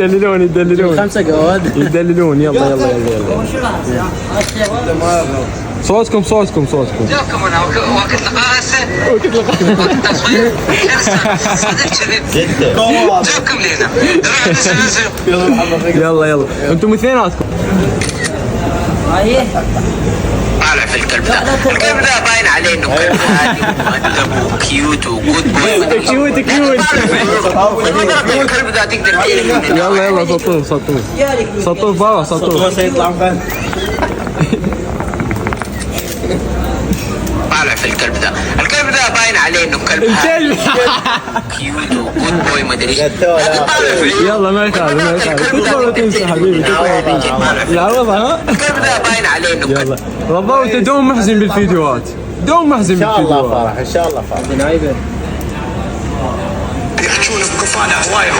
يدللون يدللون 5 جواد يدللون. يلا يلا يلا يلا. صوتكم صوتكم صوتكم. جاكم انا وقت لقاء هسه وقت تصوير صدق كذي جاكم لينا. يلا يلا انتم اثنيناتكم. طالع في الكلب ده. الكلب ده باين عليه انه كلب هادي ومؤدب وكيوت وجود بوي. كيوت كيوت. الكلب ده تقدر تجيب. يلا يلا سطوه سطوه سطوه بابا سطوه. طالع في الكلب ده. الكلب ده باين عليه انه كلب هادي كيوت وجود بوي ما ادري. يلا ما يخالف ما يخالف. تقدر تنسى حبيبي لا والله ها. الكلب ده باين عليه انه كلب. يلا رضا انت دوم محزن بالفيديوهات. دوم محزن ان شاء الله بالفيديوهات. فرح ان شاء الله فرح. نايبه يحجون بقفانا هواي هم